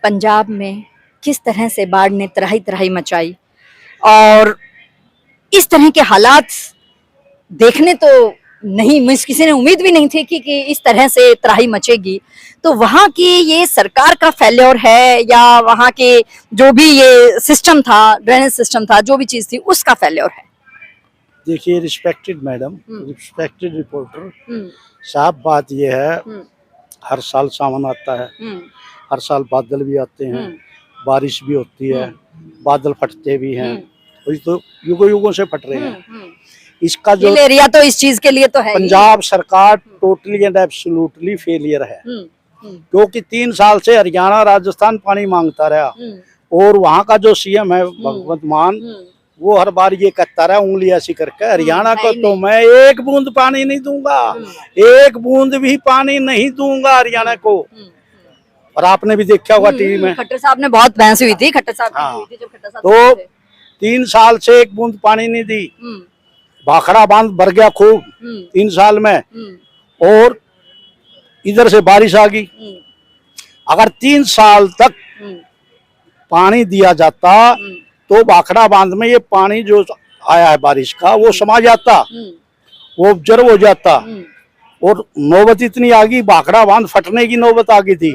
पंजाब में किस तरह से बाढ़ ने त्राही त्राही मचाई और इस तरह के हालात देखने तो नहीं, मीन्स किसी ने उम्मीद भी नहीं थी कि इस तरह से त्राही मचेगी। तो वहाँ की ये सरकार का फेल्योर है या वहाँ के जो भी ये सिस्टम था, ड्रेनेज सिस्टम था, जो भी चीज थी उसका फेल्योर है? देखिए रिस्पेक्टेड मैडम, रिस्पेक्टेड रिपोर्टर साहब, बात ये है हर साल सावन आता है, हर साल बादल भी आते हैं, बारिश भी होती है, बादल फटते भी हैं, वही तो युगों युगों से फट रहे हैं। इसका जो एरिया तो इस चीज के लिए तो है, पंजाब सरकार टोटली एंड एब्सोल्युटली फेलियर है, क्योंकि 3 साल से हरियाणा राजस्थान पानी मांगता रहा और वहाँ का जो सीएम है भगवंत मान, वो हर बार ये कहता रहा उंगली ऐसी करके, हरियाणा को तो मैं एक बूंद पानी नहीं दूंगा, एक बूंद भी पानी नहीं दूंगा हरियाणा को। और आपने भी देखा होगा टीवी में, खट्टर साहब ने बहुत बहस हुई थी, खट्टर साहब की हुई थी जब खट्टर साहब तो 3 साल से एक बूंद पानी नहीं दी, भाखड़ा बांध भर गया खूब 3 साल में, और इधर से बारिश आ गई। अगर 3 साल तक पानी दिया जाता तो भाखड़ा बांध में ये पानी जो आया है बारिश का वो समा जाता, वो ऑब्जर्व हो जाता, और नौबत इतनी आ गई, भाखड़ा बांध फटने की नौबत आ गई थी।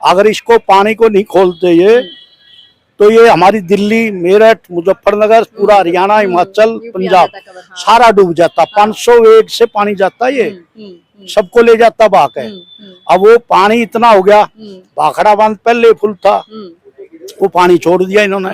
अगर इसको पानी को नहीं खोलते ये तो ये हमारी दिल्ली, मेरठ, मुजफ्फरनगर, पूरा हरियाणा, हिमाचल, पंजाब सारा डूब जाता। 500 वेग से पानी जाता, ये सबको ले जाता बहा के। अब वो पानी इतना हो गया, भाखड़ा बांध पहले फुल था, वो पानी छोड़ दिया इन्होंने।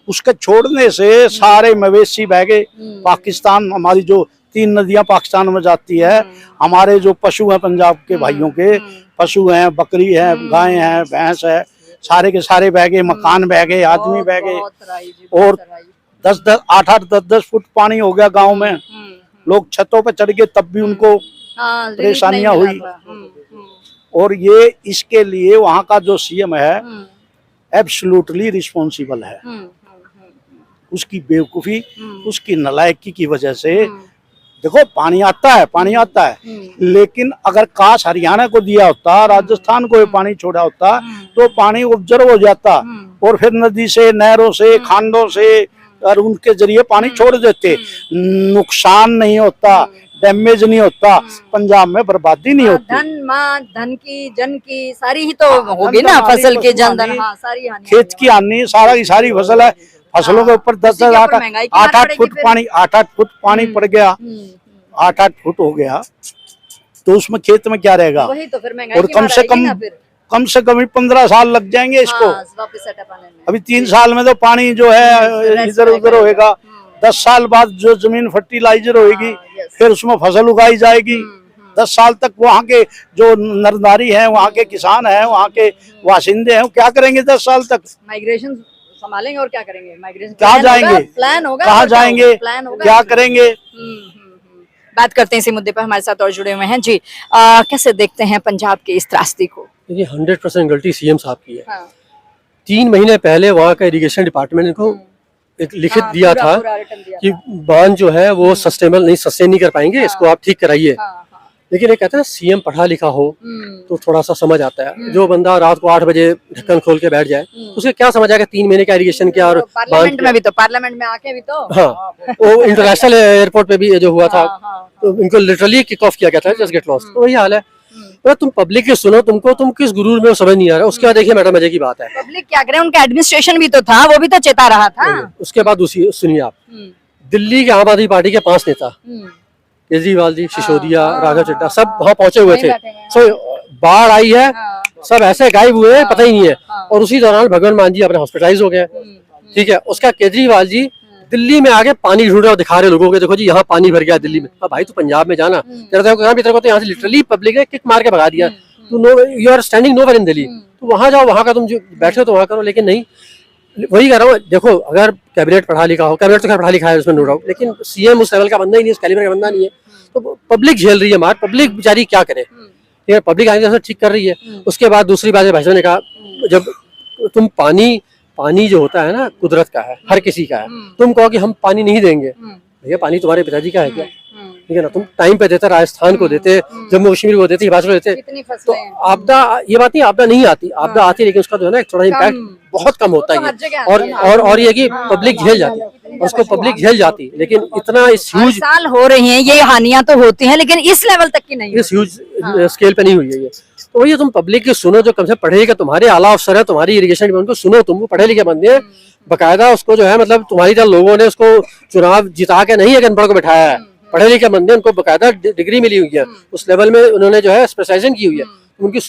उसके छोड़ने से सारे मवेशी बह गए। पाकिस्तान, हमारी जो 3 नदियां पाकिस्तान में जाती है, हमारे जो पशु हैं पंजाब के भाइयों के, पशु हैं, बकरी है, गाय है, भैंस है, सारे के सारे बह गए, मकान बह गए, आदमी बह गए, और 8-10 फुट पानी हो गया गांव में। लोग छतों पे चढ़ गए, तब भी उनको परेशानियां हुई। और ये इसके लिए वहाँ का जो सीएम है एब्सोल्युटली रिस्पॉन्सिबल है। उसकी बेवकूफी, उसकी नालायकी की वजह से देखो पानी आता है, पानी आता है, लेकिन अगर काश हरियाणा को दिया होता, राजस्थान को पानी छोड़ा होता तो पानी ऑब्जर्व हो जाता और फिर नदी से, नहरों से, खांडों से और उनके जरिए पानी छोड़ देते, नुकसान नहीं होता, डैमेज नहीं होता, पंजाब में बर्बादी नहीं होती। धन की, जन की सारी ही तो होगी ना, फसल की जनधन, सारी खेत की हानि, सारा की सारी फसल है, फसलों के ऊपर 10-10, 8-8 फुट पानी, 8-8 फुट पानी पड़ गया, 8-8 फुट हो गया, तो उसमें खेत में क्या रहेगा? वही तो फिर महंगाई और कम से कम 15 साल लग जाएंगे इसको। अभी 3 साल में तो पानी जो है इधर उधर होएगा, 10 साल बाद जो जमीन फर्टिलाइजर होएगी, फिर उसमें फसल उगाई जाएगी। 10 साल तक वहाँ के जो नरनारी हैं, वहाँ के किसान हैं, वहाँ के वासिंदे हैं, क्या करेंगे 10 साल तक? माइग्रेशन संभालेंगे और क्या करेंगे? माइग्रेशन कहाँ जाएंगे? प्लान होगा, कहाँ जाएंगे? क्या करेंगे? बात करते हैं इसी मुद्दे पर, हमारे साथ और जुड़े हुए हैं जी। कैसे देखते हैं पंजाब की इस त्रासदी को? देखिए 100% गलती सीएम साहब की है। 3 महीने पहले वहाँ का इरिगेशन डिपार्टमेंट को एक लिखित दिया था कि बांध जो है वो सस्टेनेबल नहीं, सस्टेन नहीं कर पाएंगे, इसको आप ठीक कराइए। लेकिन ये कहता है सीएम पढ़ा लिखा हो तो थोड़ा सा समझ आता है। जो बंदा रात को 8 बजे ढक्कन खोल के बैठ जाए उसे क्या समझ आएगा 3 महीने का इरिगेशन क्या? और पार्लियामेंट में भी तो, पार्लियामेंट में आके भी तो, हाँ, वो इंटरनेशनल एयरपोर्ट पे भी जो हुआ था, तो इनको लिटरली किक ऑफ किया गया था, जस्ट गेट लॉस्ट। तो वही हाल है। तो तुम पब्लिक की सुनो, तुम किस गुरूर में समझ नहीं आ रहा। उसके बाद देखिए मैडम मजे की बात है, पब्लिक क्या करे, उनका एडमिनिस्ट्रेशन भी तो था, वो भी तो चेता रहा था। उसके बाद सुनिए आप, दिल्ली के आम आदमी पार्टी के 5 नेता, केजरीवाल जी, सिसोदिया, राघव चड्ढा, सब वहाँ पहुंचे हुए थे। सो बाढ़ आई है, सब ऐसे गायब हुए हैं, पता ही नहीं है। और उसी दौरान भगवान मान जी अपने हॉस्पिटलाइज हो गए। ठीक है, उसका केजरीवाल जी दिल्ली में आके पानी ढूंढ रहे और दिखा रहे लोगों को, देखो जी यहाँ पानी भर गया दिल्ली में। भाई तो पंजाब में जाना, तेरे को तो यहाँ से लिटरली पब्लिक ने किक मार के भगा दिया। You are standing nowhere in Delhi, तो वहाँ जाओ, वहाँ का तुम जो बैठे हो तो वहाँ करो। लेकिन नहीं, वही कह रहा हूँ, देखो अगर कैबिनेट पढ़ा लिखा हो, कैबिनेट तो खैर पढ़ा लिखा है, उसमें नो डाउट, लेकिन सीएम उस लेवल का बंदा ही नहीं, उस कैलिबर का बंदा नहीं है। तो पब्लिक झेल रही है मार, पब्लिक बेचारी क्या करे? ठीक है, पब्लिक आगे ठीक कर रही है। उसके बाद दूसरी बात है, भाई साहब ने कहा, जब तुम पानी जो होता है ना, कुदरत का है, हर किसी का है, तुम कहो कि हम पानी नहीं देंगे, भैया पानी तुम्हारे पिताजी का है क्या? ठीक है ना, तुम टाइम पे देते, राजस्थान को देते, जम्मू कश्मीर को देते, हिमाचल को देते, कितनी तो फसलें हैं। आपदा, ये बात नहीं आपदा नहीं आती, आपदा आती है लेकिन उसका जो है ना थोड़ा इम्पैक्ट बहुत कम होता वो तो हर है जगह ये। और आता है ना। और ये कि पब्लिक झेल जाती है, उसको पब्लिक झेल जाती है, लेकिन इतना इस हर ह्यूज साल हो रही हैं ये हानियां तो होती हैं, लेकिन इस लेवल तक की नहीं इस ह्यूज स्केल पे नहीं हुई है ये। तो वही तुम पब्लिक की सुनो, जो कम से पढ़े लिखे तुम्हारे आला अफसर है, तुम्हारी इरिगेशन, उनको सुनो, तुम वो पढ़े लिखे बंदे हैं, बकायदा उसको जो है मतलब तुम्हारी तरह लोगों ने उसको चुनाव जिता के नहीं है अनपढ़ को बैठाया है, पढ़े लिखे बंदे, उनको बकायदा डिग्री मिली हुई है, उस लेवल में उन्होंने जो है स्पेशलाइजेशन की हुई है, उनकी